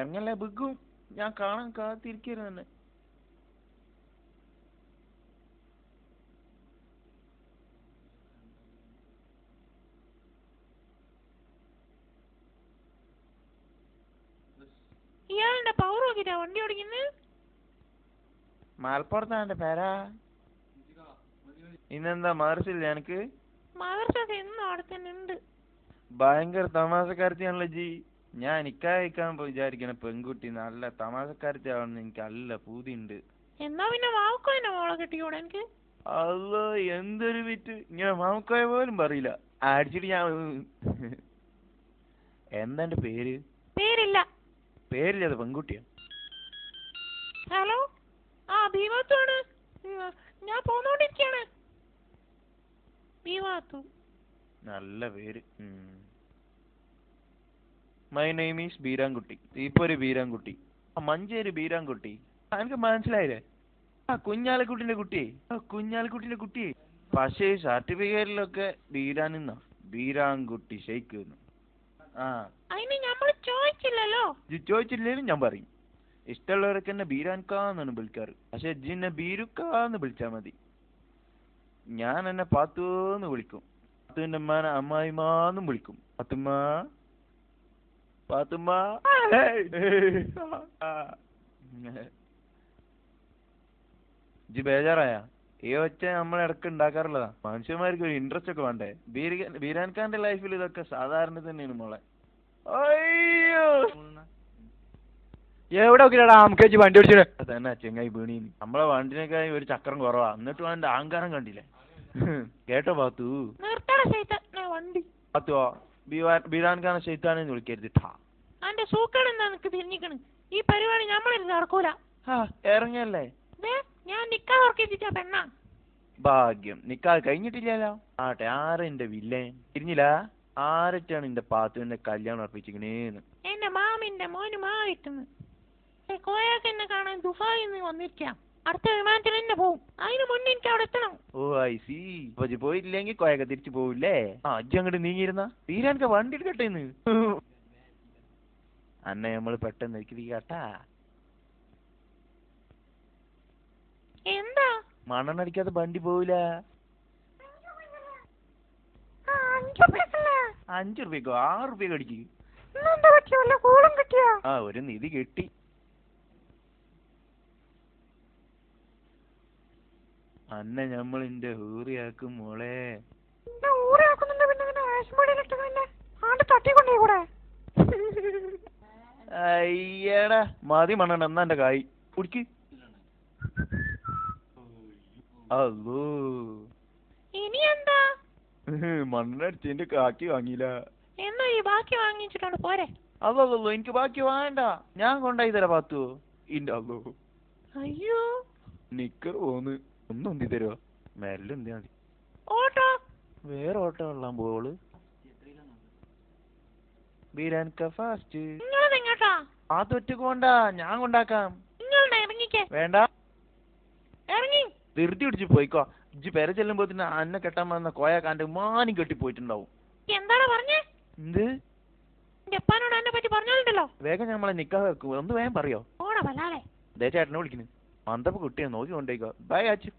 ഇറങ്ങല്ലേ ബിഗും, ഞാൻ കാണാൻ കാത്തിരിക്കരുത് തന്നെ. ഇയാളുടെ പവർ നോക്കിട്ടാ വണ്ടി ഓടിക്കുന്നത്? മലപ്പുറത്താണ് എന്റെ പേരാ. ഇന്നെന്താ മദർസില്ല എനിക്ക്? മദർസ എന്നും അവിടെ തന്നെ ഉണ്ട്. ഭയങ്കര തമാശക്കാരത്തിയാണല്ലോ ജി. ഞാൻ നിക്കായിക്കാൻ വിചാരിക്കണ പെൺകുട്ടി നല്ല തമാശക്കാരത്തി ആവണമെന്ന് എനിക്ക് നല്ല പൂതിയുണ്ട്. എന്നാ പിന്നെ വാവുക്കോനെ മോളെ കെട്ടിക്കൂടെ എനിക്ക്? അല്ലോ എന്തൊരു വിറ്റ്, ഇങ്ങനെ മാമക്കായ പോലും പറയില്ല. അടിച്ചിട്ട് ഞാൻ എന്താ എന്റെ പേര്? പേരില്ല. പേരില്ലാതെ പെൺകുട്ടിയാ. ഹലോ, ആ ഭീമാത്താണ്. ഞാൻ പോന്നോണ്ടിരിക്കാണ്. ഭീമാത്തു നല്ല പേര്. My name is Beerankutty. ഇപ്പൊ ഒരു ബീരാൻകുട്ടി, മഞ്ചേരി ബീരാൻകുട്ടി. എനിക്ക് മനസ്സിലായില്ലേ? ആ കുഞ്ഞാലിക്കുട്ടിന്റെ കുട്ടി, കുഞ്ഞാലിക്കുട്ടിന്റെ കുട്ടി. പക്ഷേ സർട്ടിഫിക്കറ്റിലൊക്കെ ബീരാനെന്നാ, ബീരാൻകുട്ടി ഷെയ്ക്ക്. ആ അതിന് നമ്മൾ ചോദിച്ചില്ലല്ലോ. ചോദിച്ചില്ലേലും ഞാൻ പറയും. ഇഷ്ടമുള്ളവരൊക്കെ എന്നെ ബീരാൻകാന്നാണ് വിളിക്കാറ്. പക്ഷെ ജിന്നെ ബീരുക്കാന്ന് വിളിച്ചാ മതി. ഞാൻ എന്നെ പാത്തൂന്ന് വിളിക്കും. പാത്തുവിന്റെ അമ്മാനെ അമ്മായിമാന്നും വിളിക്കും. പാത്തുമ്മ, പാത്തുമ്മ. ജി ബേജാറായ? ഈ ഒച്ച നമ്മളിടക്ക് ഉണ്ടാക്കാറുള്ളതാ. മനുഷ്യന്മാർക്ക് ഒരു ഇൻട്രസ്റ്റ് ഒക്കെ വേണ്ടേ? ബീരാൻഖാന്റെ ലൈഫിൽ ഇതൊക്കെ സാധാരണ തന്നെയാണ് മോളെ. അയ്യോ, എവിടെ നോക്കിട്ടാ നമുക്ക് വണ്ടി ഓടിച്ചത് തന്നെ ചെങ്ങായി വീണി. നമ്മളെ വണ്ടിനേക്കായി ഒരു ചക്രം കുറവാ, എന്നിട്ടും അവന്റെ അഹങ്കാരം കണ്ടില്ലേ? കേട്ടോ പാത്തു? വണ്ടി പാത്തുവോ, ബീരാൻഖാനെ ശൈത്താനെന്ന് വിളിക്കരുത്. അന്റെ സൂക്കാണ് എന്താ നിനക്ക് തിരിഞ്ഞിക്കണ്? ഈ പരിപാടി നമ്മളിരുന്ന് നടക്കൂല. ഇറങ്ങല്ലേ? ഞാൻ നിക്കാ ഉറക്കിച്ചിട്ടാ പെണ്ണ. ഭാഗ്യം, നിക്കാ കഴിഞ്ഞിട്ടില്ലല്ലോ. ആട്ടെ, ആരെ എന്റെ വില്ലേ തിരിഞ്ഞില്ല? ആരൊക്കെയാണ് എന്റെ പാത്തുവിന്റെ കല്യാണം ഉറപ്പിച്ചിരിക്കണേന്ന്? എന്റെ മാമിന്റെ മോന് മാവിട്ടുന്നു. കോയാക്ക് എന്നെ കാണാൻ ദുബായിന്ന് വന്നിരിക്കാം. അടുത്ത വിമാനത്തിൽ തന്നെ പോവും. അതിന് മുന്നേ എനിക്ക് അവിടെ എത്തണം. ഓ ഐ സി. അപ്പൊ പോയില്ലെങ്കിൽ കോയൊക്കെ തിരിച്ചു പോവില്ലേ? അജ്ജി അങ്ങോട്ട് നീങ്ങിയിരുന്ന തീരാനൊക്കെ വണ്ടി എടുക്കട്ടേന്ന്. അന്നെ നമ്മള് പെട്ടെന്ന് കേട്ടാ. എന്താ മണ്ണെണ്ണടിക്കാതെ വണ്ടി പോവില്ല. 5 റുപ്യക്കോ 6 റുപ്യക്ക് അടിക്ക്. ആ ഒരു നിധി കെട്ടി. അന്നെ ഞമ്മളിന്റെ ഹൂറിയാക്കും മോളെ. അയ്യടാ മതി മണ്ണെണ്ണ, എന്നാ എന്റെ കായ് കുടിക്ക്. അല്ലോ, ഇനി എന്താ? മണ്ണെണ്ണ അടിച്ചതിന്റെ കാക്കി വാങ്ങിയില്ല. എന്നാ ഈ ബാക്കി വാങ്ങിച്ചിട്ടുണ്ട് പോരെ? അതല്ലോ, എനിക്ക് ബാക്കി വേണ്ട, ഞാൻ കൊണ്ടായി തരാ പാത്തു. ഇന്റെ അല്ലോ. അയ്യോ, നിക്കർ പോന്ന് ഒന്ന് ഒന്തി തരുവോ? മെല്ലെ എന്തിനാ മതി. ഓട്ടോ വേറെ ഓട്ടോ കൊള്ളാൻ പോള്. ബീരാൻക ഫാസ്റ്റ്. ആ തൊറ്റക്ക് കൊണ്ടാ, ഞാൻ കൊണ്ടാക്കാം. വേണ്ട, ഇറങ്ങി ധൃതി പിടിച്ച് പോയിക്കോ. ഇജ്ജ് പെര ചെല്ലുമ്പോ അന്നെ കെട്ടാൻ വന്ന കോയാക്കാന്റെ മാനും കെട്ടി പോയിട്ടുണ്ടാവും. എന്താണ് പറഞ്ഞേ? എന്ത്? ജപ്പാനോട് എന്നെ പറ്റി പറഞ്ഞോണ്ടല്ലോ. വേഗം നമ്മളെ നിക്കാഹ് വെക്കും, ഒന്ന് വേഗം പറയോ? ഓടാ വല്ലാതെ. ദേ ചേട്ടനെ വിളിക്കുന്നു. മന്ദപ്പ കുട്ടിയെ നോക്കി കൊണ്ടേക്കോ. ബൈ അച്ചു.